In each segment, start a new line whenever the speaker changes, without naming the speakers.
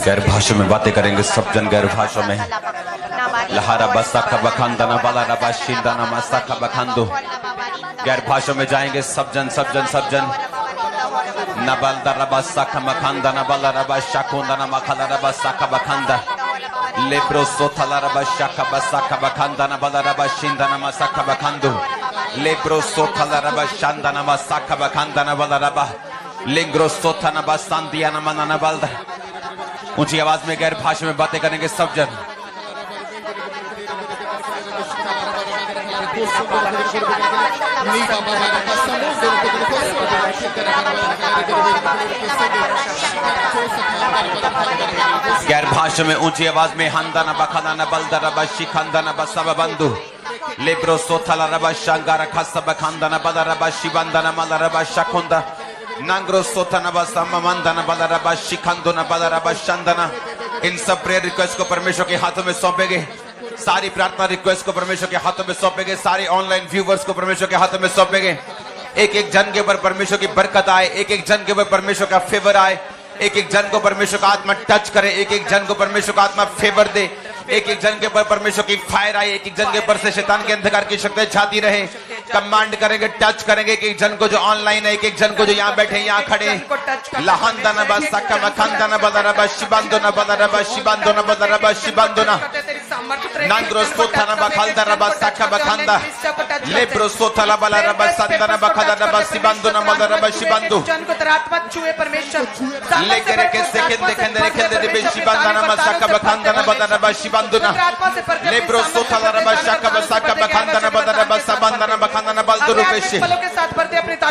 गैर भाषा में बातें करेंगे सब जन, गैर भाषा में। लहारा बसा खबखांदना बाला बाशिंदना मसा खबखांदो। गैर भाषा में जाएंगे सब जन, सब जन, सब जन। नबलदा रबसा खमखांदना बाला रबाशाकुंदना मखला रबसा खबखांदा। लेब्रो सोथला रबशा खबसा खबखांदना बाला रबाशिंदना मसा खबखांदो। लेब्रो सोथला रबशांदना मसा खबखांदना बाला रबा। लिंग्रो सोथना बसांदियाना मनना बलदा। ऊंची आवाज में गैर भाषा में बातें करेंगे सब जन। गैर भाषा में ऊंची आवाज में हंदना बखना बलदा रबा शिखंदना बसब बंधु। लेब्रो सोथला रबा शंगारा खसब खंदना बला रबा शिवंदना मला रबा शकुंदा। नांग्रो सोथना बसम मंदना बला रबा शिखंदना बला रबा शंदना। इन सब प्रेयर रिक्वेस्ट को परमेश्वर के हाथों में सौंपेंगे। सारी प्रार्थना रिक्वेस्ट को परमेश्वर के हाथों में सौंपेंगे। सारे ऑनलाइन व्यूवर्स को परमेश्वर के हाथों में सौंपेंगे। एक एक जन के ऊपर परमेश्वर की बरकत आए, एक एक जन के ऊपर परमेश्वर का फेवर आए, एक एक जन को परमेश्वर का आत्मा टच करे, एक एक जन को परमेश्वर का आत्मा फेवर दे, एक एक जन के ऊपर परमेश्वर की फायर आए, एक एक जन के ऊपर से शैतान के अंधकार की शक्ति छाती रहे। कमांड करेंगे, टच करेंगे एक एक जन को जो ऑनलाइन है, एक एक जन को जो यहाँ बैठे यहाँ खड़े। लहंदना बसा कमखंदना बदरबा शिबंदना बदरबा शिबंदना बदरबा शिबंदना। नांग्रो सोथना बखलदा रबा सखा बखंदा। लेब्रो सोथला बला रबा संदना बखदा रबा शिबंदना बदरबा शिबंदु।
जन को तेरा आत्मा छुए परमेश्वर।
लेकर के सेकंड खेंदे खेंदे बे शिबंदना मसका बखंदना बदरबा शिबंदना। लेब्रो सोथला रबा सखा बसका बखंदना बदरबा सबंदना बखंदना बलदुरु पेशे।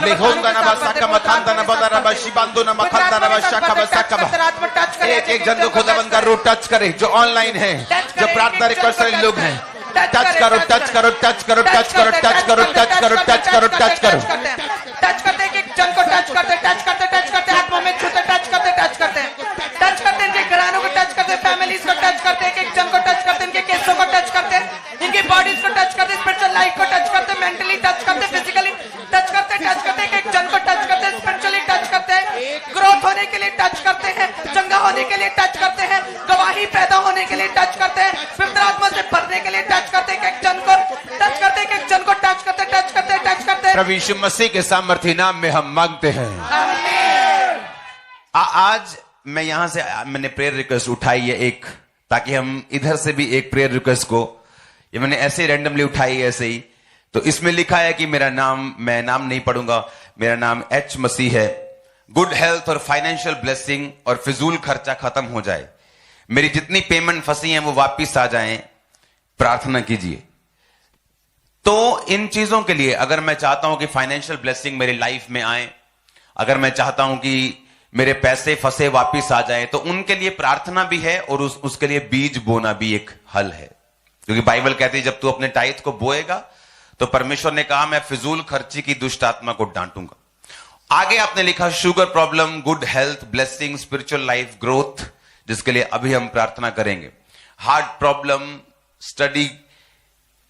लेहोंदना बसका बखंदना बदरबा शिबंदना मखंदना रबा सखा बसका। एक एक जन को खुदावंद का रूह टच करे जो ऑनलाइन है, जो प्रार्थना रिक्वेस्ट वाले लोग हैं। टच करो, टच करो, टच करो, टच करो, टच करो, टच करो, टच करो, टच करो।
टच करते एक जन को टच करते, टच करते, टच करते, आत्मा में छूते, टच करते, टच करते, टच करते, इनके घरानों को टच करते, फैमिलीज को टच करते, एक एक जन को टच करते, इनके केसों को टच करते, इनकी बॉडीज को टच करते, स्पिरिचुअल लाइफ को टच करते, मेंटली टच करते, फिजिकली टच करते, एक एक जन को टच करते, स्पिरिचुअली टच करते हैं, ग्रोथ होने के लिए टच करते हैं, चंगा होने के लिए टच करते हैं, गवाही पैदा होने के लिए टच करते हैं, पवित्र आत्मा से भरने के लिए टच करते, एक जन को टच करते, एक जन को टच करते, टच करते, टच करते।
प्रभु यीशु मसीह के सामर्थ्य नाम में हम मांगते हैं। आज मैं यहां से मैंने प्रेयर रिक्वेस्ट उठाई है एक, ताकि हम इधर से भी एक प्रेयर रिक्वेस्ट को, ये मैंने ऐसे ही रैंडमली उठाई है ऐसे ही। तो इसमें लिखा है कि मेरा नाम, मैं नाम नहीं पढ़ूंगा, मेरा नाम एच मसीह है। गुड हेल्थ और फाइनेंशियल ब्लेसिंग और फिजूल खर्चा खत्म हो जाए, मेरी जितनी पेमेंट फंसी है वो वापिस आ जाएं, प्रार्थना कीजिए। तो इन चीजों के लिए अगर मैं चाहता हूं कि फाइनेंशियल ब्लेसिंग मेरी लाइफ में आए, अगर मैं चाहता हूं कि मेरे पैसे फंसे वापिस आ जाएं, तो उनके लिए प्रार्थना भी है और उसके लिए बीज बोना भी एक हल है। क्योंकि बाइबल कहती है जब तू अपने टाइट को बोएगा तो परमेश्वर ने कहा मैं फिजूल खर्ची की दुष्ट आत्मा को डांटूंगा। आगे आपने लिखा sugar problem, good health, blessing, spiritual life, growth, जिसके लिए अभी हम प्रार्थना करेंगे। हार्ट प्रॉब्लम, स्टडी,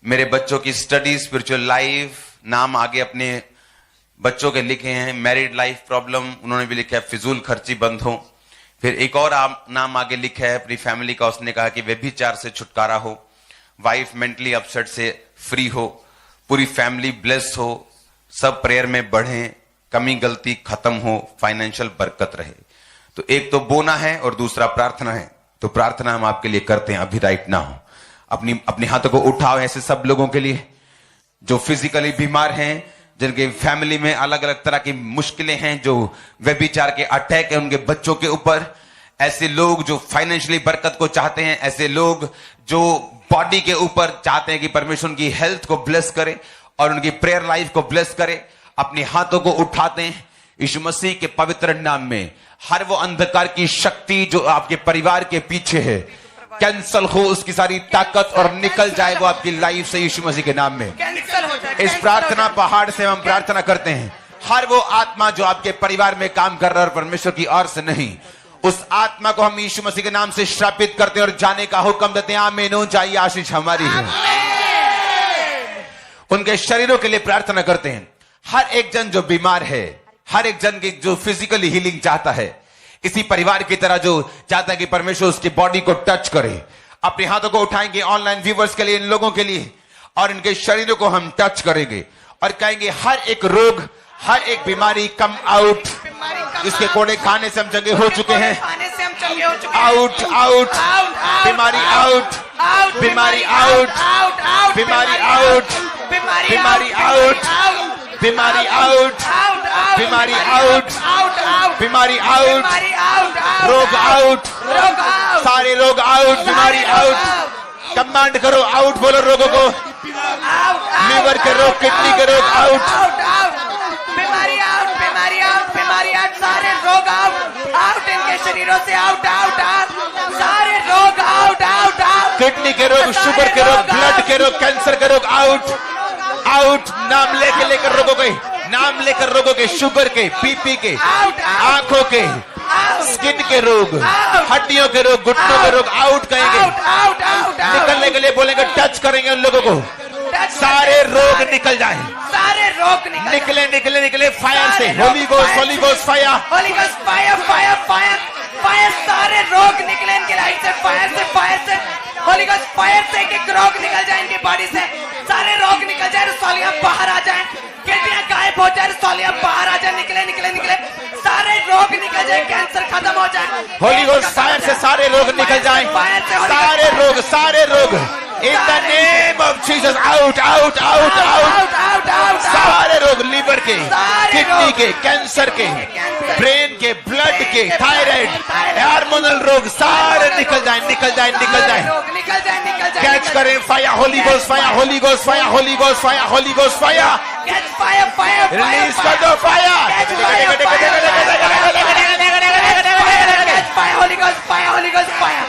मेरे बच्चों की स्टडी, स्पिरिचुअल लाइफ, नाम आगे अपने बच्चों के लिखे हैं। मैरिड लाइफ प्रॉब्लम, उन्होंने भी लिखा है फिजूल खर्ची बंद हो। फिर एक और नाम आगे लिखा है अपनी फैमिली का, उसने कहा कि व्यभिचार से छुटकारा हो, वाइफ मेंटली अपसेट से फ्री हो, पूरी फैमिली ब्लेस हो, सब प्रेयर में बढ़े, कमी गलती खत्म हो, फाइनेंशियल बरकत रहे। तो एक तो बोना है और दूसरा प्रार्थना है। तो प्रार्थना हम आपके लिए करते हैं अभी राइट नाउ। अपने हाथों को उठाओ ऐसे सब लोगों के लिए जो फिजिकली बीमार हैं, जिनके फैमिली में अलग अलग तरह की मुश्किलें हैं, जो व्यभिचार के अटैक है उनके बच्चों के ऊपर, ऐसे लोग जो फाइनेंशियली बरकत को चाहते हैं, ऐसे लोग जो बॉडी के ऊपर चाहते हैं कि परमेश्वर उनकी हेल्थ को ब्लेस करे और उनकी प्रेयर लाइफ को ब्लेस करे, अपने हाथों को उठाते हैं यीशु मसीह के पवित्र नाम में। हर वो अंधकार की शक्ति जो आपके परिवार के पीछे है कैंसल हो, उसकी सारी ताकत और निकल जाए वो आपकी लाइफ से यीशु मसीह के नाम में। इस प्रार्थना पहाड़ से हम प्रार्थना करते हैं, हर वो आत्मा जो आपके परिवार में काम कर रहा है और परमेश्वर की ओर से नहीं, उस आत्मा को हम यीशु मसीह के नाम से श्रापित करते हैं और जाने का हुक्म देते हैं। आमीन हो जाइए, आशीष हमारी है। उनके शरीरों के लिए प्रार्थना करते हैं। हर एक जन जो बीमार है, हर एक जन की जो फिजिकली हीलिंग चाहता है, इसी परिवार की तरह जो चाहता है कि परमेश्वर उसकी बॉडी को टच करे, अपने हाथों को उठाएंगे ऑनलाइन व्यूवर्स के लिए, इन लोगों के लिए, और इनके शरीरों को हम टच करेंगे और कहेंगे हर एक रोग, हर एक बीमारी कम आउट। इसके कोड़े खाने से हम चंगे हो चुके हैं। आउट आउट, बीमारी आउट, बीमारी आउट, बीमारी आउट, बीमारी आउट, बीमारी आउट, बीमारी आउट, बीमारी आउट, रोग आउट, सारे रोग आउट, बीमारी आउट। कमांड करो आउट, बोलो रोगों को, लीवर के रोग, किडनी के रोग आउट,
बीमारी आउट, बीमारी आउट, बीमारी आउट, सारे रोग आउट, आउट इनके शरीरों से, आउट आउट आउट, सारे रोग आउट आउट आउट,
किडनी के रोग, शुगर के रोग, ब्लड के रोग, कैंसर के रोग आउट आउट। नाम लेकर रोगों के, नाम लेकर रोगों के, शुगर के, बीपी के, आंखों के, स्किन के रोग, हड्डियों के रोग, घुटनों के रोग आउट कहेंगे। निकलने के लिए बोलेंगे, टच करेंगे उन लोगों को, सारे रोग निकल जाएं,
सारे रोग
निकले निकले निकले फायर से। Holi ghost, Holi ghost fire,
Holi ghost fire, fire fire fire, सारे रोग निकले इनकी लाइफ से, फायर से, फायर से, होली गोस्ट फायर से एक रोग निकल जाए इनकी बॉडी से, सारे रोग निकल जाए, रसौलियां बाहर आ जाए, किडनियां गायब हो जाए, रसौलियां बाहर आ जाए, निकले निकले निकले, सारे रोग निकल जाए, कैंसर खत्म हो जाए।
होली गोस्ट फायर से सारे रोग निकल जाए, सारे रोग, सारे रोग इन the name of Jesus, out out out out, सारे रोग, लीवर के, किडनी के, कैंसर के, ब्रेन के, ब्लड के, थायराइड, हार्मोनल रोग सारे निकल जाए, निकल जाए, निकल जाए,
निकल जाए, निकल जाए।
कैच करें fire, Holi ghost fire, Holi ghost fire, Holi ghost fire, Holi ghost fire,
catch fire, fire,
release कर दो fire,
Holi ghost fire, Holi ghost fire,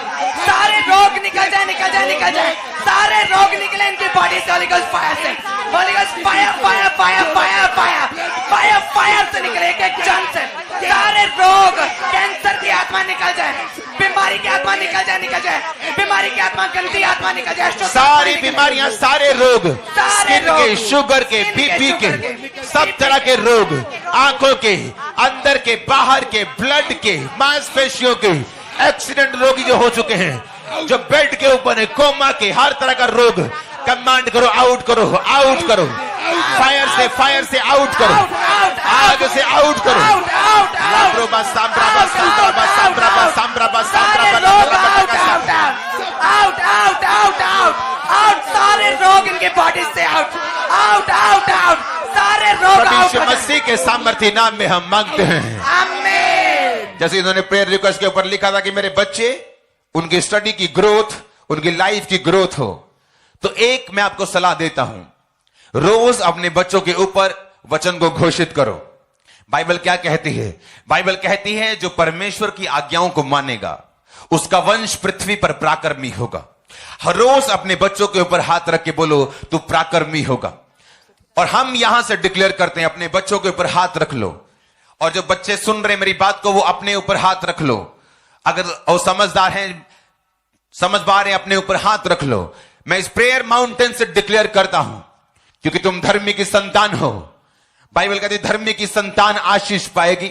सारे रोग निकल जाए, निकल जाए, निकल जाए, सारे रोग निकले इनकी बॉडी से, होली गोस्ट फायर से, Holi ghost fire, fire fire fire fire fire, fire से निकले एक एक जन से, सारे रोग, कैंसर की आत्मा निकल जाए, बीमारी की आत्मा निकल जाए, निकल जाए, बीमारी की आत्मा, गंदी आत्मा निकल जाए,
सारी बीमारियां, सारे रोग, स्किन के, शुगर के, बीपी के, सब तरह के रोग, आंखों के, अंदर के, बाहर के, ब्लड के, मांसपेशियों के, एक्सीडेंट रोगी जो हो चुके हैं, जो बेड के ऊपर है, कोमा के, हर तरह का रोग, कमांड करो आउट करो, आउट करो, फायर से आउट करो, आग से आउट करो, लाब्रोबा सांब्राबा सांब्राबा सांब्राबा सांब्राबा सांब्राबा,
out out out out out, सारे रोग इनके बॉडी से आउट आउट आउट आउट, सारे रोग आउट।
यीशु मसीह के सामर्थ्य नाम में हम मांगते हैं,
आमीन।
जैसे इन्होंने प्रेयर रिक्वेस्ट के ऊपर लिखा था कि मेरे बच्चे, उनकी स्टडी की ग्रोथ, उनकी लाइफ की ग्रोथ हो, तो एक मैं आपको सलाह देता हूं, रोज अपने बच्चों के ऊपर वचन को घोषित करो। बाइबल क्या कहती है? बाइबल कहती है जो परमेश्वर की आज्ञाओं को मानेगा उसका वंश पृथ्वी पर पराक्रमी होगा। हर रोज अपने बच्चों के ऊपर हाथ रख के बोलो तू पराक्रमी होगा। और हम यहां से डिक्लेयर करते हैं अपने बच्चों के ऊपर हाथ रख लो, और जो बच्चे सुन रहे मेरी बात को वो अपने ऊपर हाथ रख लो। अगर वो समझदार हैं, समझ पा रहे हैं, अपने ऊपर हाथ रख लो। मैं इस प्रेयर माउंटेन से डिक्लेयर करता हूं क्योंकि तुम धर्मी की संतान हो। बाइबल कहती है धर्मी की संतान आशीष पाएगी।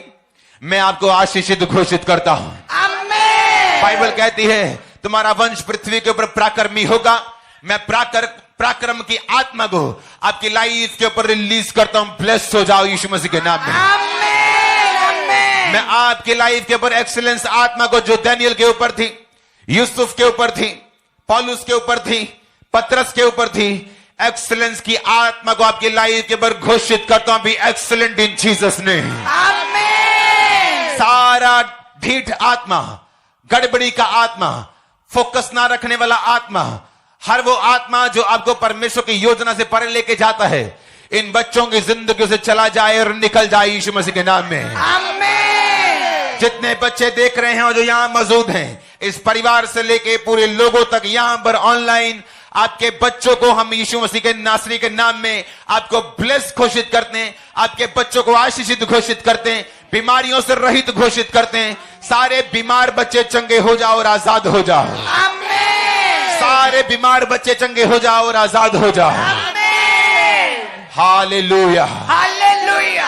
मैं आपको आशीषित घोषित करता हूं।
आमीन।
बाइबल कहती है तुम्हारा वंश पृथ्वी के ऊपर पराक्रमी होगा। मैं पराक्रम की आत्मा को आपकी लाइफ के ऊपर रिलीज करता हूं। ब्लेस्ड हो जाओ यीशु मसीह के नाम में।
आमीन, आमीन।
मैं आपकी लाइफ के ऊपर एक्सीलेंस आत्मा को जो दानियल के ऊपर थी, यूसुफ के ऊपर थी, पौलुस के ऊपर थी, पतरस के ऊपर थी, एक्सीलेंस की आत्मा को आपकी लाइफ के ऊपर घोषित करता हूं। Be excellent in Jesus name.
आमीन।
सारा ढीठ आत्मा, गड़बड़ी का आत्मा, फोकस ना रखने वाला आत्मा, हर वो आत्मा जो आपको परमेश्वर की योजना से परे लेके जाता है, इन बच्चों की जिंदगी से चला जाए और निकल जाए यीशु मसीह के नाम में।
आमीन।
जितने बच्चे देख रहे हैं और जो यहां मौजूद हैं, इस परिवार से लेके पूरे लोगों तक, यहां पर ऑनलाइन, आपके बच्चों को हम यीशु मसीह के नासरी के नाम में आपको ब्लेस घोषित करते हैं। आपके बच्चों को आशीषित घोषित करते हैं, बीमारियों से रहित घोषित करते हैं। सारे बीमार बच्चे चंगे हो जाओ और आजाद हो जाओ।
आमीन।
सारे बीमार बच्चे चंगे हो जाओ और आजाद हो जाओ।
आमीन।
Hallelujah.
Hallelujah.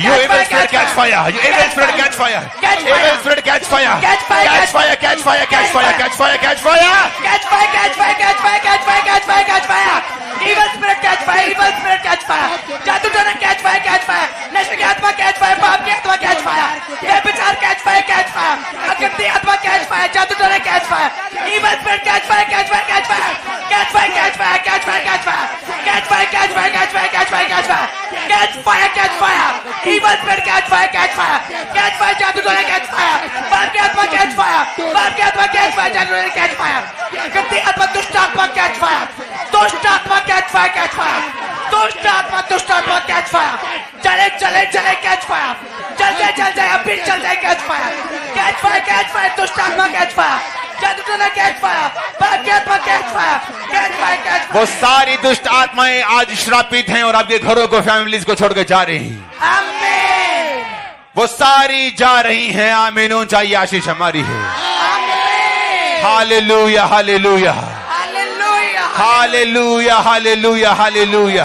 You evil spirit, catch fire. You evil spirit, catch fire. Evil spirit, catch fire. Catch fire, catch fire, catch fire, catch fire, catch fire, catch fire.
Catch fire, catch fire, catch fire, catch fire, catch fire, catch fire. Evil spirit, catch fire. Evil spirit, catch fire. जादू टोना, catch fire, catch fire. नशे की आत्मा, catch fire. पाप की आत्मा, catch fire. व्यभिचार, catch fire, catch fire. Akriti आत्मा, catch fire. जादू टोना, catch fire. Evil spirit, catch fire, catch fire, catch fire. Catch fire, catch fire, catch fire, catch fire. Catch fire, catch fire, catch fire, catch fire, catch fire. Catch fire, catch fire. Evil spirit, catch fire, catch fire. Catch fire, जादू टोना, catch fire. पाप की आत्मा, catch fire. पाप की आत्मा, catch fire. जादू टोना, catch fire. अकृति आत्मा, दुष्ट आत्मा, catch fire. दुष्ट आत्मा, catch fire, catch fire. दुष्ट आत्मा, catch fire. चले चले चले, catch fire. चल जाए चल जाए, अभी चल जाए, catch fire. Catch fire, catch fire. दुष्ट आत्मा, catch fire. जादू टोना, catch fire. पाप की आत्मा, catch fire. Catch fire, catch fire.
वो सारी दुष्ट आत्माएं आज श्रापित हैं और आपके घरों को, फैमिलीज को छोड़ के जा रही हैं।
आमीन।
वो सारी जा रही हैं। आमीन। ऊंचाई आशीष हमारी है।
आमीन।
Hallelujah, hallelujah,
hallelujah,
hallelujah, hallelujah, hallelujah,
hallelujah,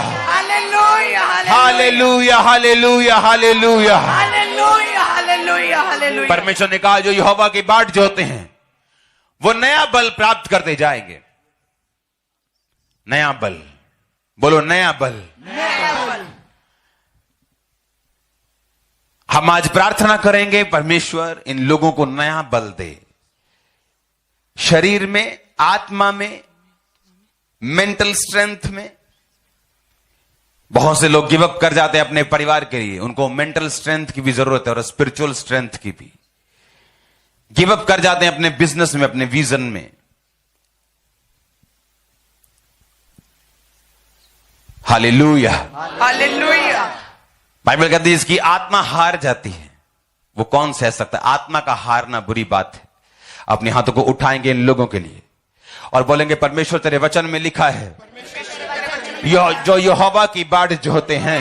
hallelujah, hallelujah, hallelujah.
Hallelujah, hallelujah, hallelujah.
परमेश्वर ने कहा जो यहोवा की बाट जोते हैं वो नया बल प्राप्त करते जाएंगे। नया बल, बोलो नया बल। हम आज प्रार्थना करेंगे परमेश्वर इन लोगों को नया बल दे, शरीर में, आत्मा में, मेंटल स्ट्रेंथ में। बहुत से लोग गिव अप कर जाते हैं अपने परिवार के लिए, उनको मेंटल स्ट्रेंथ की भी जरूरत है और स्पिरिचुअल स्ट्रेंथ की भी। गिव अप कर जाते हैं अपने बिजनेस में, अपने विजन में। Hallelujah,
hallelujah.
बाइबल कहती है इसकी आत्मा हार जाती है, वो कौन सह सकता है? आत्मा का हारना बुरी बात है। अपने हाथों को उठाएंगे इन लोगों के लिए और बोलेंगे परमेश्वर तेरे वचन में लिखा है जो यहोवा की बाट जोते हैं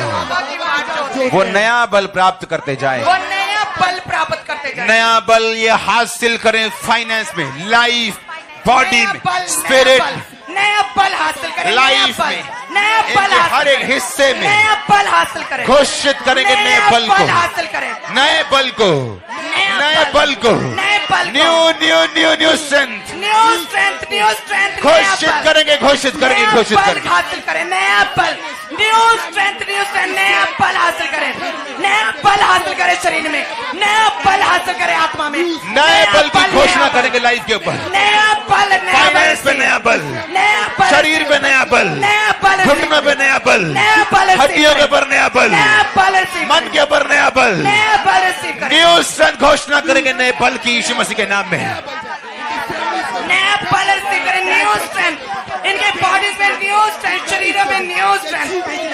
वो नया बल प्राप्त करते जाए।
वो नया बल प्राप्त करते जाए।
नया बल ये हासिल करें फाइनेंस में, लाइफ, बॉडी में, स्पिरिट,
नया बल हासिल करें
लाइफ में,
नया बल
हर एक हिस्से में
नया बल हासिल करें।
घोषित करेंगे नए बल को,
हासिल करें,
नए बल को, नए बल को, new new new new strength,
new strength, new strength
घोषित करेंगे, घोषित करेंगे, घोषित करेंगे।
हासिल करें नया बल, न्यू स्ट्रेंथ, नया बल हासिल करें, नया बल हासिल करें शरीर में, नया बल हासिल करें आत्मा में,
नए बल की घोषणा करेंगे लाइफ के ऊपर।
नया बल,
फाइनेंस पे नया बल,
नया बल,
शरीर पे नया बल,
नया बल,
घुटनों पे नया बल,
नया बल,
हड्डियों के ऊपर नया बल,
नया बल,
मन के ऊपर नया बल,
नया बल रिसीव करें।
न्यू स्ट्रेंथ घोषणा करेंगे नए बल की यीशु मसीह के नाम में।
नया बल रिसीव करें, न्यू स्ट्रेंथ इनके बॉडीज में, न्यू स्ट्रेंथ शरीरों में, न्यू स्ट्रेंथ,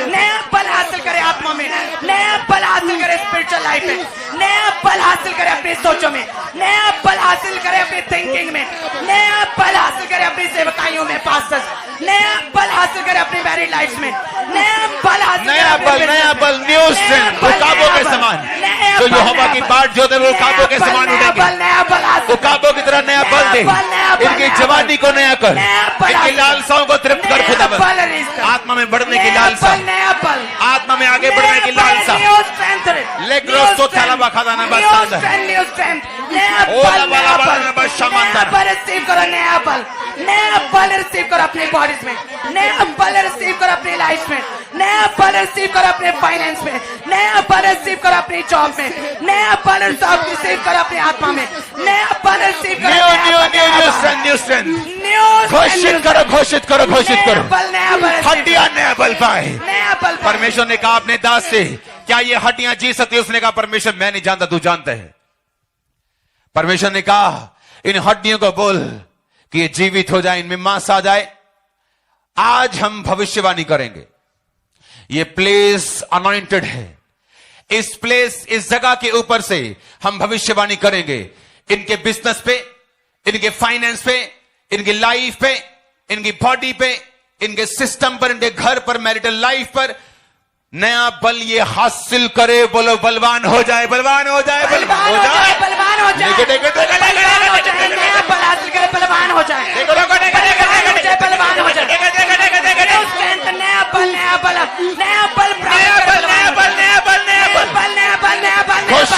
नया बल हासिल करें आत्मा में, नया बल हासिल करें स्पिरिचुअल लाइफ में, नया बल हासिल करें अपनी सोचों में, नया बल हासिल करें अपनी थिंकिंग में, नया बल हासिल करें अपनी सेवकाइयों में, पास्टर्स, नया बल हासिल करें अपनी मैरिड लाइफ में, नया बल हासिल करें,
नया बल, न्यू स्ट्रेंथ, उकाबों के समान, जो यहोवा की बाट जोते वो उकाबों के समान उठेंगे। उकाबों की तरह नया बल दे, इनकी जवानी को नया कर, इनकी लालसाओं को तृप्त कर खुदा, आत्मा में बढ़ने की लालसा, आत्मा में आगे बढ़ने की लालसा, लेग्रोसो थालाबा खादाना बस्तांदा, ओला बाला बस शमांदा,
रिसीव करो नया बल, नया बल रिसीव करो अपने बॉडीज में, नया बल रिसीव करो अपनी लाइफ में, नया बल रिसीव करो अपने फाइनेंस में, नया बल रिसीव करो अपनी जॉब में, नया बल रिसीव करो अपनी आत्मा में, नया बल रिसीव करो,
न्यू स्ट्रेंथ घोषित करो, घोषित करो, घोषित करो। हड्डियां नया बल पाए।
नया बल।
परमेश्वर ने कहा अपने दास से क्या ये हड्डियां जी सकती है? उसने कहा परमेश्वर मैं नहीं जानता, तू जानता है। परमेश्वर ने कहा इन हड्डियों को बोल कि ये जीवित हो जाए, इनमें मांस आ जाए। आज हम भविष्यवाणी करेंगे। ये प्लेस अनॉइंटेड है। इस प्लेस, इस जगह के ऊपर से हम भविष्यवाणी करेंगे इनके बिजनेस पे, इनके फाइनेंस पे, इनकी लाइफ पे, इनकी बॉडी पे, इनके सिस्टम पर, इनके घर पर, मैरिटल लाइफ पर नया बल ये हासिल करे। बोलो बलवान हो जाए, बलवान हो जाए, बलवान हो जाए,
बलवान हो जाए, नया बल हासिल करे, बलवान हो जाए, बलवान हो जाए, नया बल, नया बल, नया बल, नया बल, नया बल, नया बल, नया बल, नया बल, नया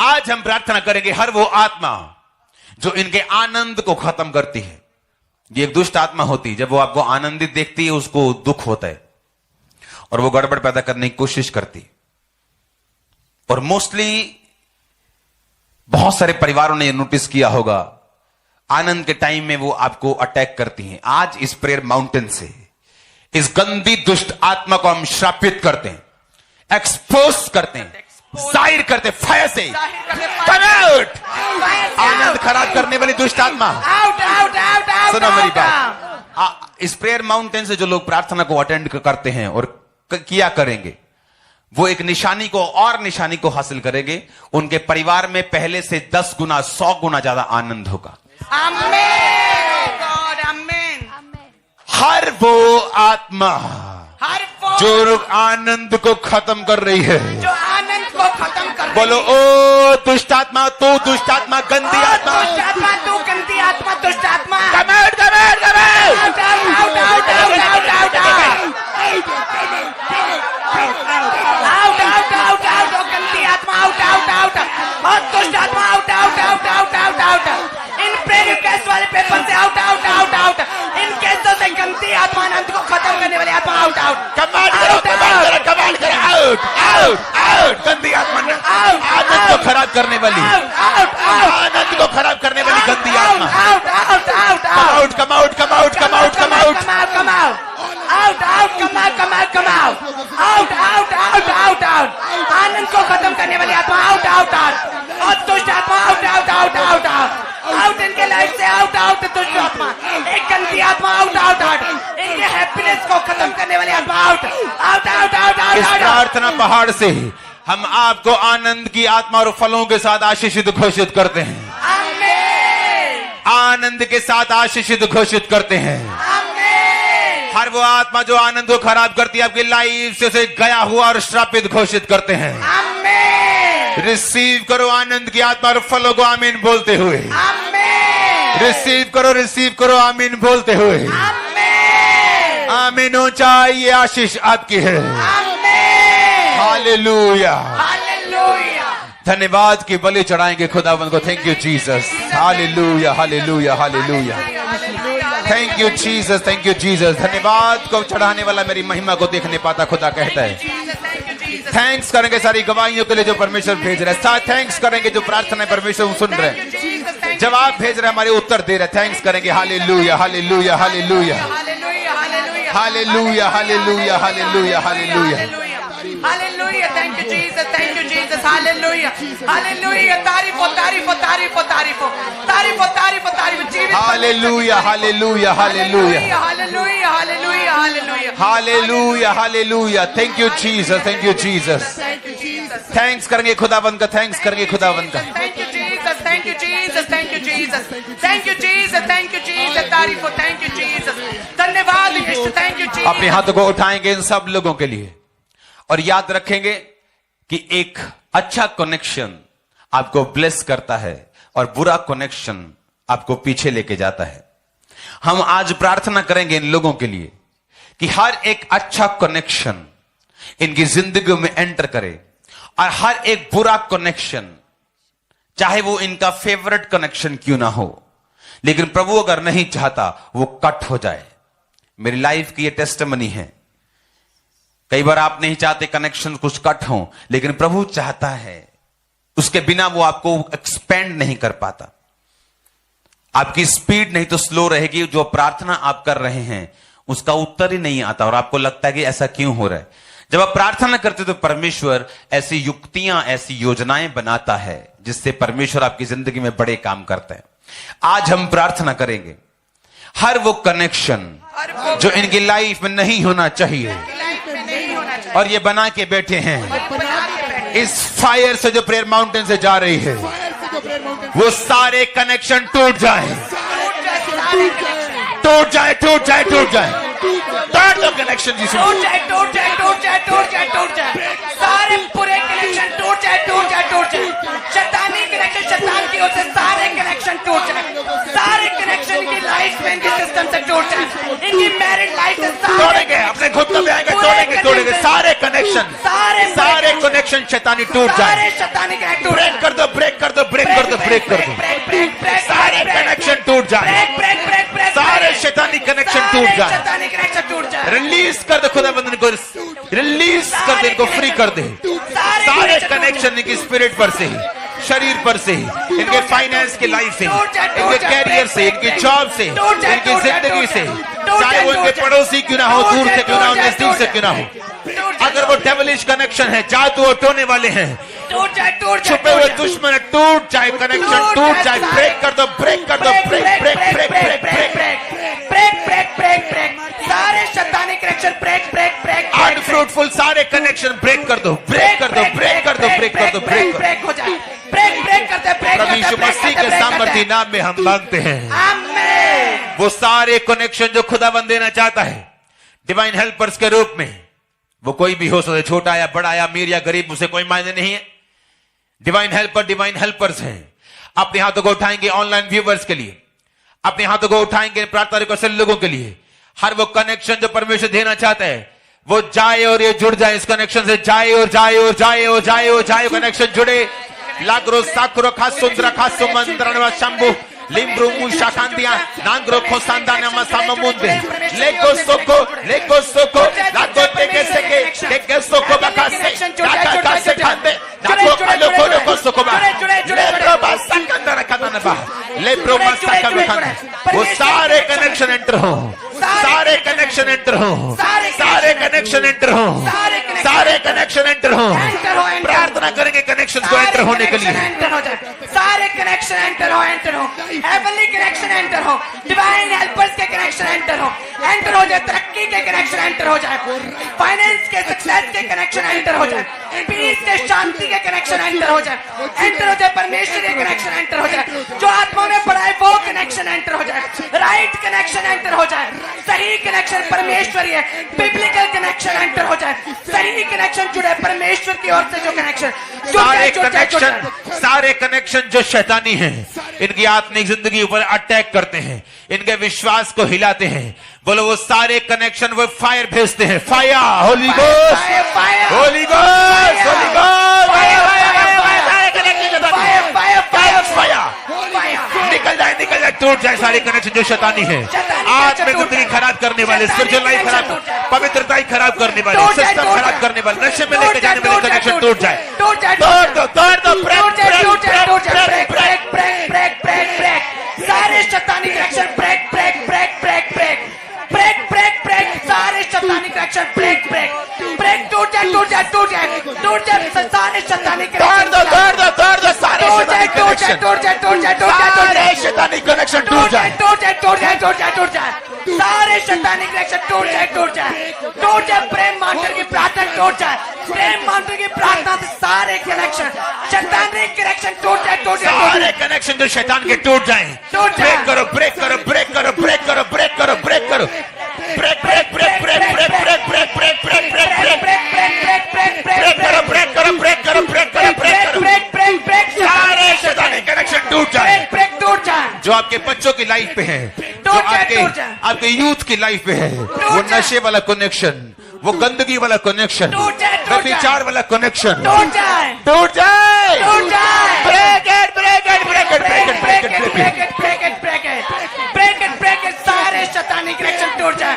आज हम प्रार्थना करेंगे हर वो आत्मा जो इनके आनंद को खत्म करती है। ये एक दुष्ट आत्मा होती है, जब वो आपको आनंदित देखती है उसको दुख होता है और वो गड़बड़ पैदा करने की कोशिश करती है। और मोस्टली बहुत सारे परिवारों ने नोटिस किया होगा, आनंद के टाइम में वो आपको अटैक करती हैं। आज इस प्रेयर माउंटेन से इस गंदी दुष्ट आत्मा को हम श्रापित करते हैं, एक्सपोज करते हैं, जाहिर करते हैं फायर से। Come out! आनंद खराब करने वाली दुष्ट आत्मा,
आउट आउट आउट आउट।
सुनो मेरी बात। इस प्रेयर माउंटेन से जो लोग प्रार्थना को अटेंड करते हैं और किया करेंगे, वो एक निशानी को और निशानी को हासिल करेंगे। उनके परिवार में पहले से 10 गुना 100 गुना ज्यादा आनंद होगा।
आमीन गॉड, आमीन।
हर वो आत्मा
हर वो
जो आनंद को खत्म कर रही है,
जो आनंद को खत्म कर
बोलो ओ दुष्ट आत्मा, तू दुष्ट आत्मा, गंदी आत्मा,
दुष्ट आत्मा, तू गंदी आत्मा, दुष्ट आत्मा।
Come out, come out, come out!
Out out out out out out out out out out, ओ गंदी आत्मा, आउट आउट आउट, और दुष्ट आत्मा, out out out out out out. इन प्रेयर रिक्वेस्ट वाले पेपर से आउट आउट आउट आउट। इन केसों से गंदी आत्मा, आनंद को खत्म करने वाली आत्मा, आउट आउट।
कमांड करो, कमांड करो, कमांड करो, आउट आउट आउट। गंदी आत्मा, आनंद को खराब करने वाली, आनंद को खराब करने वाली गंदी आत्मा,
out out out
out, come out, come out, come out, come out,
come out, out, out, come out, come out, come out, out, out, out, out, out, आनंद को खत्म करने वाली आत्मा, आउट आउट आउट, और दुष्ट आत्मा, out out out out out, out इनके life से, आउट आउट दुष्ट आत्मा, एक गंदी आत्मा, आउट आउट आउट, इनके हैप्पीनेस को खत्म करने वाली आत्मा, आउट आउट आउट आउट
इस
आउट।
प्रार्थना पहाड़ से हम आपको आनंद की आत्मा और फलों के साथ आशीषित घोषित करते हैं।
आमीन,
आनंद के साथ आशीषित घोषित करते हैं।
आमीन,
हर वो आत्मा जो आनंद को खराब करती है आपकी लाइफ से उसे गया हुआ और श्रापित घोषित करते हैं।
आमीन,
रिसीव करो आनंद की आत्मा और फलों को आमीन बोलते हुए।
आमीन,
रिसीव करो आमीन बोलते हुए।
आमीन,
आमीन। ऊंचाई ये आशीष आपकी है।
आमीन,
हालेलुया,
हालेलुया।
धन्यवाद की बलि चढ़ाएंगे खुदावंद को। Thank you Jesus, hallelujah, hallelujah, hallelujah. Thank you Jesus, thank you Jesus. धन्यवाद को चढ़ाने वाला मेरी महिमा को देख नहीं पाता, खुदा कहता है। थैंक्स करेंगे सारी गवाहियों के लिए जो परमेश्वर भेज रहे हैं। साथ थैंक्स करेंगे जो प्रार्थना परमेश्वर सुन रहे हैं, जवाब भेज रहे हैं, हमारे उत्तर दे रहे हैं। थैंक्स करेंगे। Hallelujah, hallelujah, hallelujah, hallelujah, hallelujah, hallelujah, hallelujah.
Hallelujah, thank you Jesus, thank you Jesus, hallelujah, hallelujah, तारीफ हो, तारीफ हो, तारीफ हो, तारीफ हो, तारीफ हो, तारीफ हो, तारीफ हो, जीवित
hallelujah, hallelujah, hallelujah,
hallelujah, hallelujah, hallelujah,
hallelujah, hallelujah. Thank you Jesus, thank you Jesus.
thank you Jesus,
thanks करेंगे खुदावंद का, थैंक्स करेंगे खुदावंद का।
thank you Jesus, thank you Jesus, thank you Jesus, thank you Jesus, thank you Jesus, तारीफ हो, thank you Jesus, धन्यवाद यीशु, thank you Jesus।
अपने हाथों को उठाएंगे इन सब लोगों के लिए और याद रखेंगे कि एक अच्छा कनेक्शन आपको ब्लेस करता है और बुरा कनेक्शन आपको पीछे लेके जाता है। हम आज प्रार्थना करेंगे इन लोगों के लिए कि हर एक अच्छा कनेक्शन इनकी जिंदगी में एंटर करे और हर एक बुरा कनेक्शन, चाहे वो इनका फेवरेट कनेक्शन क्यों ना हो, लेकिन प्रभु अगर नहीं चाहता वो कट हो जाए। मेरी लाइफ की ये टेस्टिमनी है। कई बार आप नहीं चाहते कनेक्शन कुछ कट हो, लेकिन प्रभु चाहता है। उसके बिना वो आपको एक्सपेंड नहीं कर पाता। आपकी स्पीड नहीं तो स्लो रहेगी। जो प्रार्थना आप कर रहे हैं उसका उत्तर ही नहीं आता और आपको लगता है कि ऐसा क्यों हो रहा है। जब आप प्रार्थना करते तो परमेश्वर ऐसी युक्तियां, ऐसी योजनाएं बनाता है जिससे परमेश्वर आपकी जिंदगी में बड़े काम करता है। आज हम प्रार्थना करेंगे हर वो कनेक्शन जो इनकी लाइफ में नहीं होना चाहिए और ये बना के बैठे हैं, इस फायर से जो प्रेयर माउंटेन से जा रही है, वो सारे कनेक्शन टूट जाए, टूट जाए, टूट जाए, टूट जाए। कनेक्शन
टूट जाए, टूट जाए, टूट जाए, टूट जाए, टूट जाए, सारे पूरे कनेक्शन टूट जाए, टूट जाए, टूट जाए। शैतानी कनेक्शन, शैतान की ओर से सारे कनेक्शन टूट जाए, सारे कनेक्शन की लाइफ में, इनके सिस्टम से टूट जाए, इनकी मैरिड लाइफ से सारे
तोड़ेंगे, अपने खुद को भी आएंगे, तोड़ेंगे,
तोड़े गए सारे कनेक्शन, सारे कनेक्शन शैतानी टूट जाए। ब्रेक कर दो, ब्रेक कर दो, ब्रेक कर दो, ब्रेक कर दो, सारे कनेक्शन टूट जाए, सारे शैतानी कनेक्शन टूट जाए। रिलीज कर दो खुदा बंदन को, रिलीज कर दे, इनको फ्री कर दे। सारे कनेक्शन इनकी स्पिरिट पर से, शरीर पर से, इनके फाइनेंस की लाइफ से, इनके कैरियर से, इनकी जॉब से, इनकी जिंदगी से, चाहे वो इनके पड़ोसी क्यों ना हो, दूर से क्यों ना हो, नजदीक से क्यों ना हो, अगर वो डेविलिश कनेक्शन है, जादू और टोने वाले हैं, छुपे हुए दुश्मन टूट जाए, कनेक्शन टूट जाए। ब्रेक कर दो, ब्रेक कर दो, break break break break break,
सारे शैतानी connection break break break,
unfruitful सारे कनेक्शन ब्रेक कर दो, ब्रेक कर दो, ब्रेक कर दो, ब्रेक कर दो, ब्रेक
ब्रेक हो जाए, ब्रेक ब्रेक करते,
प्रभु यीशु मसीह के सामर्थ्य नाम में हम मांगते हैं।
आमीन।
वो सारे कनेक्शन जो खुदाबंद देना चाहता है डिवाइन हेल्पर्स के रूप में, वो कोई भी हो सकता, छोटा या बड़ा या अमीर या गरीब, उसे कोई मायने नहीं है। डिवाइन हेल्पर्स हैं। अपने हाथों को उठाएंगे ऑनलाइन व्यूवर्स के लिए, अपने हाथों को उठाएंगे प्रार्थना रिक्वेस्ट लोगों के लिए। हर वो कनेक्शन जो परमेश्वर देना चाहता है वो जाए और ये जुड़ जाए, इस कनेक्शन से जाए और जाए और जाए और जाए और जाए, कनेक्शन जुड़े। लागरो साकुरो खासुंद्रा खासुमंद्रनवा शंभु लिम्ब्रू मुशाकांदिया नांग्रो खोसांदा नमा साममुंदे लेको सोको लागो तेके सेके सोको बकासे काका कासे खांदे नाको कालो कोलो सोको बा लेब्रो बासा कंदरा कंदनबा लेब्रो बासा कंदनबा। वो सारे कनेक्शन एंटर हो, सारे कनेक्शन एंटर हो, सारे कनेक्शन एंटर हो, सारे कनेक्शन एंटर हो। प्रार्थना करेंगे कनेक्शन को एंटर होने के लिए।
सारे कनेक्शन एंटर हो, हेवनली कनेक्शन एंटर हो, डिवाइन हेल्पर्स के कनेक्शन एंटर हो जाए, तरक्की के कनेक्शन एंटर हो जाए, फाइनेंस के सक्सेस के कनेक्शन एंटर हो जाए, पीस के शांति के कनेक्शन एंटर हो जाए, परमेश्वर के कनेक्शन एंटर हो जाए, जो आत्मा में पड़ा है वो कनेक्शन एंटर हो जाए, राइट कनेक्शन एंटर हो जाए, सही कनेक्शन परमेश्वरी है, बिब्लिकल कनेक्शन एंटर हो जाए, सही कनेक्शन जुड़े परमेश्वर की ओर से, जो कनेक्शन
सारे कनेक्शन जो शैतानी हैं, इनकी आत्मिक जिंदगी ऊपर अटैक करते हैं, इनके विश्वास को हिलाते हैं, बोलो वो सारे कनेक्शन वो फायर भेजते हैं। Fire, Holi ghost, Holi ghost, Holi ghost, निकल जाए, निकल जाए, टूट जाए सारे कनेक्शन जो शैतानी है, आत्मिक जिंदगी खराब करने वाले, स्पिरिचुअल लाइफ खराब, पवित्रता ही खराब करने वाले, सिस्टम खराब करने वाले, नशे में लेके जाने वाले कनेक्शन टूट जाए, तोड़ दो, ब्रेक,
सारे शैतानी connection break break break break break break break break, सारे शैतानी कनेक्शन ब्रेक ब्रेक ब्रेक, टूट जाए, सारे शैतानी कनेक्शन
शैतानी कनेक्शन टूट जाए,
सारे शैतानी कनेक्शन टूट जाए, प्रेम मास्टर की प्रार्थना टूट जाए, प्रेम मास्टर की प्रार्थना से सारे कनेक्शन शैतानी कनेक्शन टूट जाए,
सारे कनेक्शन जो शैतान के टूट जाए, ब्रेक करो, ब्रेक करो, ब्रेक करो, ब्रेक करो, ब्रेक करो, ब्रेक करो, break break break break break break break break break break break करो, ब्रेक करो, ब्रेक करो, ब्रेक करो, ब्रेक करो, सारे शैतानी कनेक्शन टूट जाए, जो आपके बच्चों की लाइफ पे है, जो आपके यूथ की लाइफ पे है, वो नशे वाला कनेक्शन, वो गंदगी वाला कनेक्शन, व्यभिचार वाला कनेक्शन टूट जाए,
सारे शैतानी कनेक्शन टूट जाए,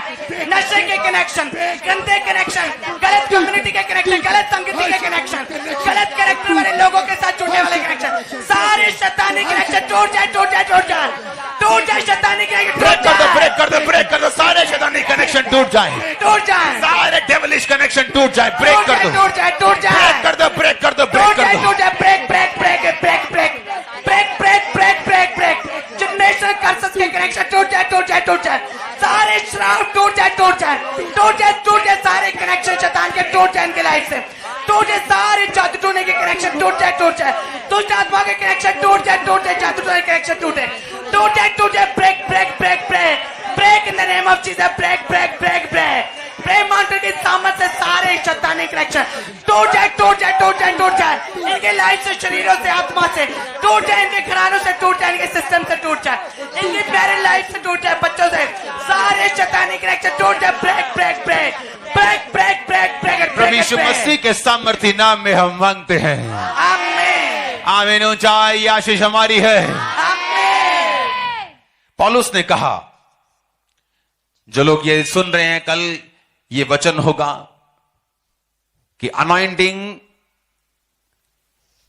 नशे के कनेक्शन, गंदे कनेक्शन, गलत कम्युनिटी के कनेक्शन, गलत संगति के कनेक्शन, गलत कैरेक्टर वाले लोगों के साथ जुड़ने वाले कनेक्शन, सारे शैतानी कनेक्शन टूट जाए, शैतानी कनेक्शन
ब्रेक कर दो, सारे शैतानी कनेक्शन टूट जाए, सारे डेविलिश कनेक्शन टूट जाए, ब्रेक कर दो, ब्रेक कर दो, ब्रेक कर दो, ब्रेक कर दो,
ब्रेक, जनरेशन कर्सेस के कनेक्शन टूट जाए, सारे श्राप टूट जाए, सारे कनेक्शन शैतान के टूट जाए, इनके लाइफ से टूट जाए, सारे जादू टोने के कनेक्शन टूट जाए, दुष्ट आत्मा के कनेक्शन टूट जाए, जादू टोने के कनेक्शन टूट जाए, break in the name of Jesus, break प्रेम मांत्र की सामर्थ से सारे शैतानी कनेक्शन टूट जाए, इनके लाइफ से, शरीरों से, आत्मा से टूट जाए, इनके घरानों से टूट जाए, इनके सिस्टम से टूट जाए, इनकी मैरिज लाइफ से टूट जाए, बच्चों से सारे शैतानी कनेक्शन टूट जाए, ब्रेक
प्रभु यीशु मसीह के सामर्थ्य नाम में हम मांगते हैं।
आमीन
आमीन। ऊंचाई आशीष हमारी है।
आमीन।
पौलुस ने कहा, जो लोग ये सुन रहे हैं, कल ये वचन होगा कि अनॉइंटिंग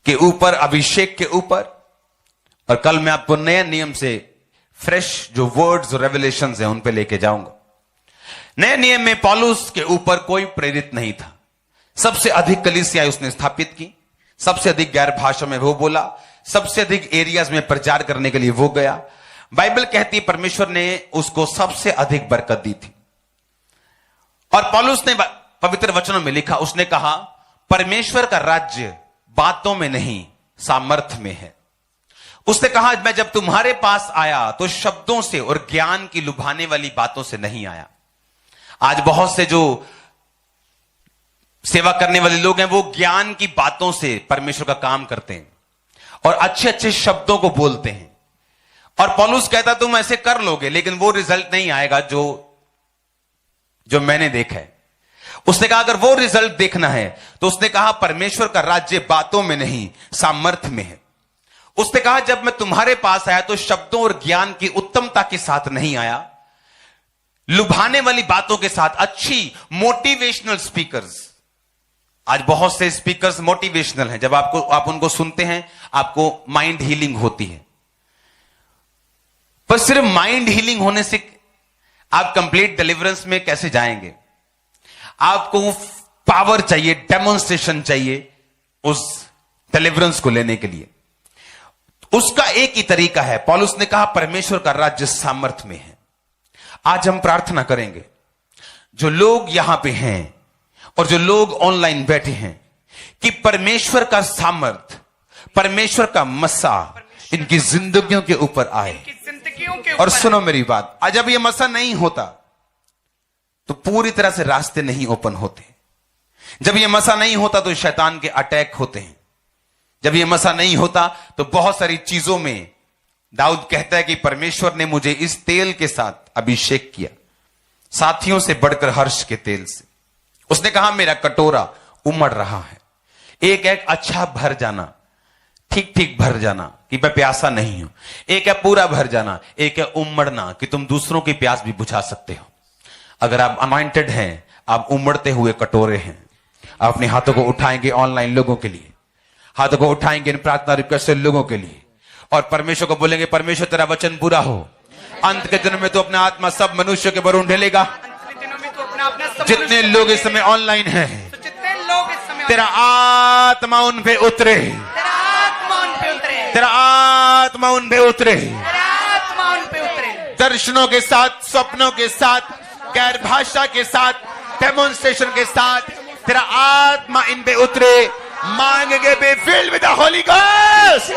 के ऊपर, अभिषेक के ऊपर, और कल मैं आपको नए नियम से फ्रेश जो वर्ड्स और रेवलेशंस हैं उन पे लेके जाऊंगा। नए नियम में पौलुस के ऊपर कोई प्रेरित नहीं था। सबसे अधिक कलीसिया उसने स्थापित की, सबसे अधिक गैर भाषा में वो बोला, सबसे अधिक एरियाज में प्रचार करने के लिए वो गया। बाइबल कहती है परमेश्वर ने उसको सबसे अधिक बरकत दी थी। और पौलुस ने पवित्र वचनों में लिखा, उसने कहा परमेश्वर का राज्य बातों में नहीं सामर्थ्य में है। उसने कहा मैं जब तुम्हारे पास आया तो शब्दों से और ज्ञान की लुभाने वाली बातों से नहीं आया। आज बहुत से जो सेवा करने वाले लोग हैं वो ज्ञान की बातों से परमेश्वर का काम करते हैं और अच्छे अच्छे शब्दों को बोलते हैं। और पौलुस कहता तुम ऐसे कर लोगे लेकिन वो रिजल्ट नहीं आएगा जो मैंने देखा है। उसने कहा अगर वो रिजल्ट देखना है तो उसने कहा परमेश्वर का राज्य बातों में नहीं सामर्थ्य में है। उसने कहा जब मैं तुम्हारे पास आया तो शब्दों और ज्ञान की उत्तमता के साथ नहीं आया, लुभाने वाली बातों के साथ। अच्छी मोटिवेशनल स्पीकर्स, आज बहुत से स्पीकर्स मोटिवेशनल हैं, जब आप उनको सुनते हैं आपको माइंड हीलिंग होती है। पर सिर्फ माइंड हीलिंग होने से आप कंप्लीट डिलीवरेंस में कैसे जाएंगे? आपको पावर चाहिए, डेमोन्स्ट्रेशन चाहिए उस डिलीवरेंस को लेने के लिए। उसका एक ही तरीका है। पौलुस ने कहा परमेश्वर का राज्य सामर्थ्य में है। आज हम प्रार्थना करेंगे, जो लोग यहां पे हैं और जो लोग ऑनलाइन बैठे हैं, कि परमेश्वर का सामर्थ, परमेश्वर का मसा इनकी जिंदगियों के ऊपर आए। और सुनो मेरी बात, आज जब ये मसा नहीं होता तो पूरी तरह से रास्ते नहीं ओपन होते। जब ये मसा नहीं होता तो शैतान के अटैक होते हैं। जब ये मसा नहीं होता तो बहुत सारी चीजों में दाऊद कहता है कि परमेश्वर ने मुझे इस तेल के साथ अभिषेक किया, साथियों से बढ़कर हर्ष के तेल से। उसने कहा मेरा कटोरा उमड़ रहा है। एक एक अच्छा भर जाना, ठीक ठीक भर जाना कि मैं प्यासा नहीं हूं। एक है पूरा भर जाना, एक है उमड़ना कि तुम दूसरों की प्यास भी बुझा सकते हो। अगर आप अनॉइंटेड हैं, आप उमड़ते हुए कटोरे हैं। आप अपने हाथों को उठाएंगे ऑनलाइन लोगों के लिए, हाथों को उठाएंगे इन प्रार्थना रिक्वेस्ट लोगों के लिए, और परमेश्वर को बोलेंगे परमेश्वर तेरा वचन पूरा हो। अंत के दिनों में तो अपना आत्मा सब मनुष्य के बरून ढलेगा। जितने लोग इस समय ऑनलाइन हैं, तेरा आत्मा उन पे उतरे, तेरा आत्मा उन पे उतरे, दर्शनों के साथ, स्वप्नों के साथ, गैर भाषा के साथ, डेमोन्स्ट्रेशन के साथ तेरा आत्मा इन पे उतरे। मांगेंगे be filled with the Holy ghost.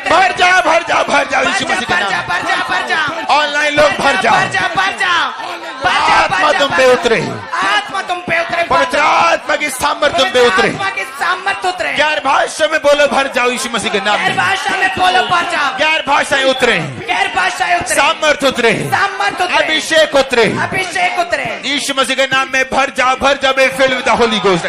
भर जा भर जा भर जा यीशु मसीह के नाम। ऑनलाइन लोग भर जाओ। आत्मा तुम पे उतरे,
आत्मा तुम पे उतरे,
पवित्र आत्मा की सामर्थ्य तुम पे उतरे।
सामर्थ्य उतरे।
गैर भाषा में बोलो भर जाओ यीशु मसीह के नाम में।
भाषा में बोलो भर जाओ।
गैर भाषाएं उतरे,
गैर भाषाएं उतरे,
सामर्थ्य उतरे,
सामर्थ्य उतरे,
अभिषेक उतरे,
अभिषेक उतरे।
यीशु मसीह के नाम में भर जाओ be filled with the Holy Ghost.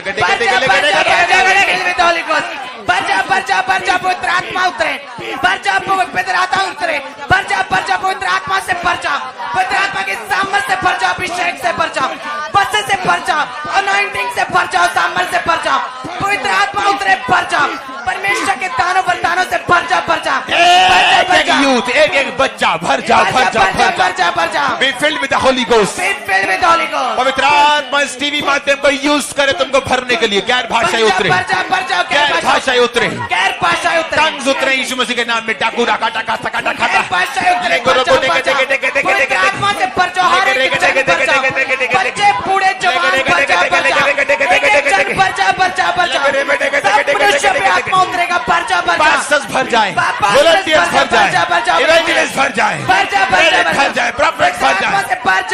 पवित्र आत्मा उतरे, भर जा पवित्र आत्मा उतरे, भर जा पवित्र आत्मा से भर जा, पवित्र आत्मा के सामर्थ्य से भर जा, अभिषेक से भर जा, बसे से भर जा, अनॉइंटिंग से भर जा, सामर्थ्य से भर जा। पवित्र आत्मा उतरे, भर जा, परमेश्वर के दानों वरदानों से भर जा, भर जा।
एक यूथ, एक एक बच्चा भर जा भर जा भर जा
भर जा।
Be filled with the Holy Ghost. पवित्र आत्मा इस टीवी माध्यम को यूज करे तुमको भरने के लिए। गैर भाषाएं उतरे, गैर भाषाएं उतरे,
गैर भाषाएं उतरे,
टंग्स उतरे यीशु मसीह के नाम में। टाकू राका टाका सका टाका
आत्मा से भर जाओ, हर एक जन भर जाओ, बच्चे बूढ़े जवान भर जा, भर जा, भर जा, भर जा, भर जा। सब मनुष्य पे आत्मा उतरेगा, भर जा, भर जा।
पास्टर्स भर जाए, वॉलंटियर्स भर जाए, इवेंजलिस्ट भर जाए,
भर जा, भर जा,
भर जाए, प्रॉफिट भर जाए,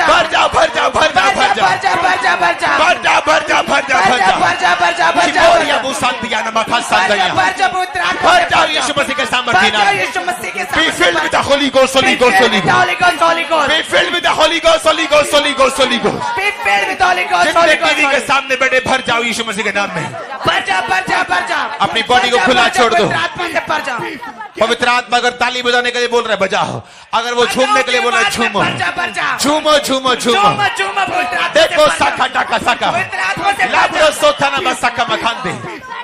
भर जा,
भर जा भर जा भर जा भर जा
भर जा, भर जा, भर जा,
भर जा भर जा भर जा भर जा
भर जा, भर जा, भर जा,
शिमोरिया बुसांतिया नमक हसांतिया।
भर जा, पवित्र आत्मा
भर जाओ यीशु मसीह के सामर्थ्य नाम में।
यीशु मसीह के
Be filled with the Holy Ghost, Holy Ghost, Holy Ghost.
Holy Ghost, Holy Ghost.
Be filled with the Holy Ghost, Holy Ghost, Holy Ghost, Holy Ghost.
Be filled with Holy Ghost,
जितने
Holy Ghost.
TV के सामने बैठे भर जाओ यीशु मसीह के नाम में।
भर जा, भर जा, भर जा।
अपनी बॉडी को
भर जा,
खुला
भर जा,
छोड़ दो।
पवित्र आत्मा से भर जा।
पवित्र आत्मा अगर ताली बजाने के लिए बोल रहा है बजाओ, अगर वो झूमने के लिए बोल रहा है झूमो,
भर जा, भर जा।
झूमो झूमो झूमो।
झूमो, झूमो, पवित्र आत्मा से
देखो
भर जा।
साका टाका साका,
पवित्र आत्मा से भर जा।
लाब्रो सोथाना बसाका मखांदे,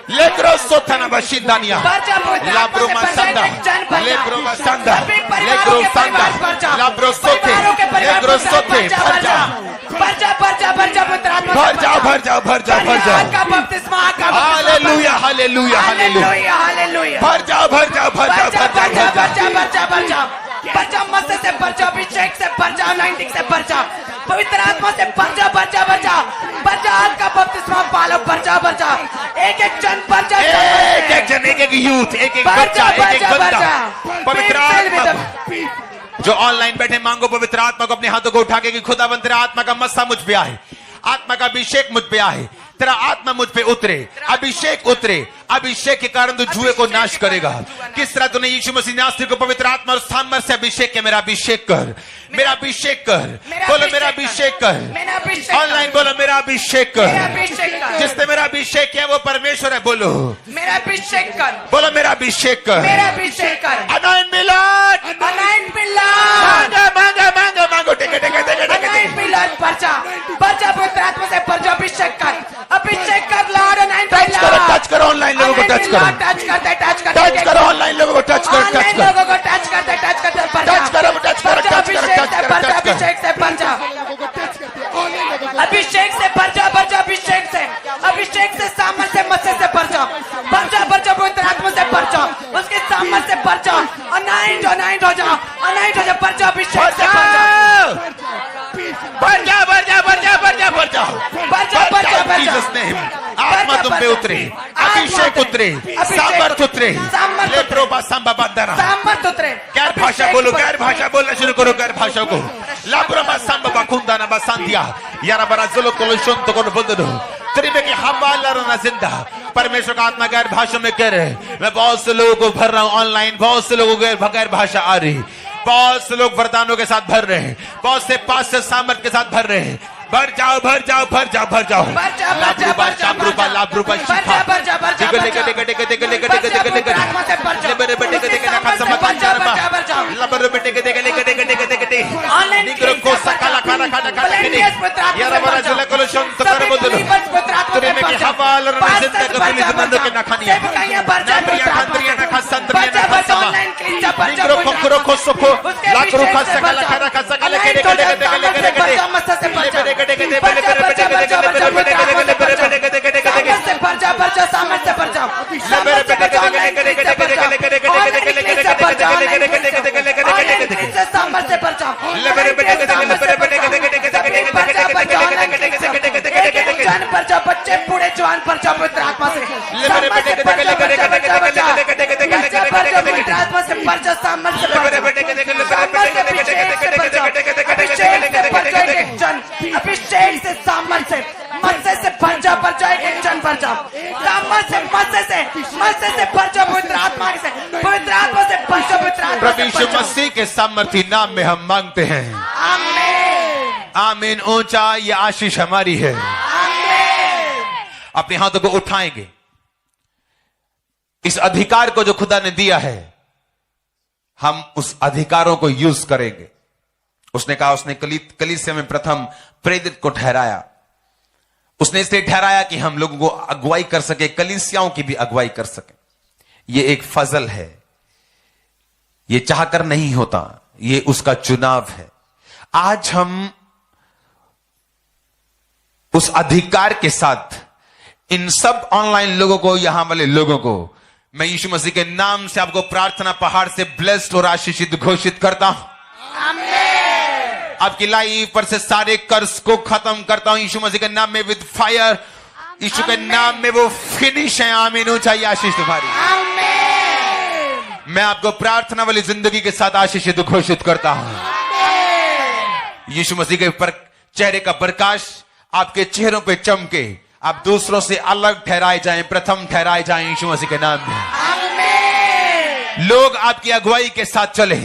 लेब्रो सोथाना बशिंदानिया,
भर जा, पवित्र आत्मा
लाब्रो
से भर जा।
मसंदा,
एक जन भर जा।
लेब्रो मसंदा,
सभी परिवारों
लेब्रो
के
संदा,
परिवार भर जा।
लाब्रो सोथे,
परिवारों के परिवार
लेब्रो
भर जा,
सोथे,
भर जा,
भर जा,
भर जा, भर जा, भर जा, पवित्र आत्मा से
भर जाओ, भर जाओ, भर जाओ, भर जाओ।
आग का बपतिस्मा, आग का बपतिस्मा,
hallelujah, hallelujah, hallelujah.
Hallelujah, hallelujah.
भर जाओ, भर जाओ, भर जाओ, भर जाओ, भर जाओ।
बचा मस्से से बचा, अभिषेक से बचा, अनाइंटिंग से बचा, पवित्र आत्मा से बचा, बचा, बचा, बचा, आग का बपतिस्मा पालो, बचा, बचा, एक एक जन बचा,
एक एक जन, एक एक यूथ, एक एक बच्चा, एक एक बंदा, पवित्र आत्मा। जो ऑनलाइन बैठे मांगो पवित्र आत्मा को अपने हाथों को उठा के कि खुदा पवित्र आत्मा का मस्सा मुझ पे आए, आत्मा का अभिषेक मुझ पे आए, तेरा आत्मा मुझ पे उतरे, अभिषेक उतरे। अभिषेक के कारण तू जुए को नाश करेगा। किस तरह तूने यीशु मसीह नास्तिक को पवित्र आत्मा और सामर्थ्य से अभिषेक के, मेरा अभिषेक कर, मेरा अभिषेक कर, बोलो मेरा अभिषेक कर। ऑनलाइन बोलो मेरा अभिषेक कर। जिसने मेरा अभिषेक किया वो परमेश्वर है, बोलो
मेरा अभिषेक कर,
बोलो मेरा अभिषेक कर।
मेरा अभिषेक कर।
अनॉइंट मी लॉर्ड,
अनाइंट मी लॉर्ड,
मांगो मांगो मांगो मांगो, टेके टेके टेके टेके
अनाइंट मी लॉर्ड, पर्चा, पर्चा, पवित्र आत्मा से पर्चा, अभिषेक कर, अभिषेक कर लॉर्ड, अनाइंट मी लॉर्ड।
टच करो ऑनलाइन लोगों को, टच करो,
टच करते, टच करते,
टच करो ऑनलाइन लोगों को, टच करो, टच
ऑनलाइन
करो,
लोगों को टच करते, टच करते,
टच करो, टच करो, टच करो,
अभिषेक से पर्चा, अभिषेक से पर्चा, अभिषेक से पर्चा, पर्चा, अभिषेक से, अभिषेक से सामर्थ से, मस्से से पर्चा, पर्चा, पर्चा, पवित्र आत्मा से पर्चा, उसके सामर्थ से पर्चा, अनाइंट, अनाइंट हो जा, अनाइंट हो जा, पर्चा, अभिषेक से पर्चा,
भर जा, भर जा, भर जा, भर जा, भर जा,
पर्चा, पर्चा, पर्चा।
जीसस नेम, आत्मा तुम पे उतरे, अभिषेक उतरे, सामर्थ उतरे, लेप्रो बासंबा बंदना,
सामर्थ उतरे।
गैर भाषा बोलो, गैर भाषा बोलना शुरू करो, गैर भाषा को। लाब्रो बासंबा बकुंदाना बासंदिया, यारा बराजुलो कोलोशों तो कोन बोल दो। त्रिमे की हवाला रोना जिंदा, परमेश्वर का आत्मा गैर भाषा में कह रहे। मैं बहुत से लोगों को भर रहा हूँ ऑनलाइन, बहुत से लोगों को गैर भाषा आ रही, बहुत से लोग वरदानों के साथ भर रहे हैं, बहुत से पास से सामर्थ के साथ भर रहे हैं। भर जाओ, भर जाओ, भर जाओ, भर जाओ। लाब्रुबा शाब्रुबा लाब्रुबा शिफा, टिके टिके टिके टिके टिके टिके टिके टिके टिके लेबरे बेटे के टिके ना खा समाधान करबा, लबरे बेटे के टिके टिके टिके टिके टिके टिके निग्रो को सकला खाना खाना खाना के यारा बरा जुले को शांत कर बोल दो। तेरे में की हवा लरना जिंदा कपिल जिंदा के ना खानिया, नाप्रिया खांद्रिया ना खा संत्रिया ना खा समा, निग्रो खोखरो खोसको लाकरू खा सकला खाना खा सकला के टिके टिके टिके टिके
पर्चा, पर्चा, सामर्थ से पर्चा, सामर्थ से पर्चा, जन पर्चा, बच्चे बूढ़े जवान पर्चा, पवित्र आत्मा से पवित्र आत्मा से पर्चा, सामर्थ से जन, अभिषेक से सामर्थ से, मस्से से पर्चा, पर्चा, एक जन पर्चा, सामर्थ से, मस्से से पर्चा, पवित्र आत्मा से, पवित्र आत्मा से पर्चा, पवित्र आत्मा
प्रभु यीशु मसीह के सामर्थी नाम में हम मांगते हैं,
आमीन,
आमीन। ऊंचा ये आशीष हमारी है।
आमीन।
अपने हाथों को उठाएंगे, इस अधिकार को जो खुदा ने दिया है, हम उस अधिकारों को यूज करेंगे। उसने कहा, उसने कलीसिया में प्रथम प्रेरित को ठहराया, उसने इसलिए ठहराया कि हम लोगों को अगुवाई कर सके, कलीसियाओं की भी अगुवाई कर सके। ये एक फजल है, ये चाहकर नहीं होता, ये उसका चुनाव है। आज हम उस अधिकार के साथ इन सब ऑनलाइन लोगों को, यहां वाले लोगों को, मैं यीशु मसीह के नाम से आपको प्रार्थना पहाड़ से ब्लेस्ड और आशीषित घोषित करता हूं। आपकी लाइफ पर से सारे कर्ज को खत्म करता हूं यीशु मसीह के नाम में, विद फायर। यीशु के नाम में वो फिनिश है। आमीन। चाहिए आशीष तुम्हारी। मैं आपको प्रार्थना वाली जिंदगी के साथ आशीषित घोषित करता हूं। यीशु मसीह के चेहरे का प्रकाश आपके चेहरों पे चमके, आप दूसरों से अलग ठहराए जाएं, प्रथम ठहराए जाएं यीशु मसीह के नाम में। लोग आपकी अगुवाई के साथ चले,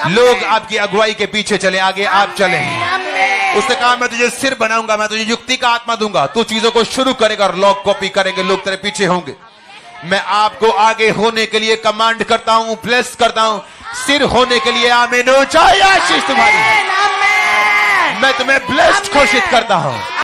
लोग आपकी अगुवाई के पीछे चले, आगे आप चले। उसने कहा मैं तुझे सिर बनाऊंगा, मैं तुझे युक्ति का आत्मा दूंगा, तू चीजों को शुरू करेगा और लोग कॉपी करेंगे, लोग तेरे पीछे होंगे। मैं आपको आगे होने के लिए कमांड करता हूं, ब्लेस करता हूं, सिर होने के लिए आमीन। ऊंचाई आशीष तुम्हारी, मैं तुम्हें ब्लेस्ड घोषित करता हूं।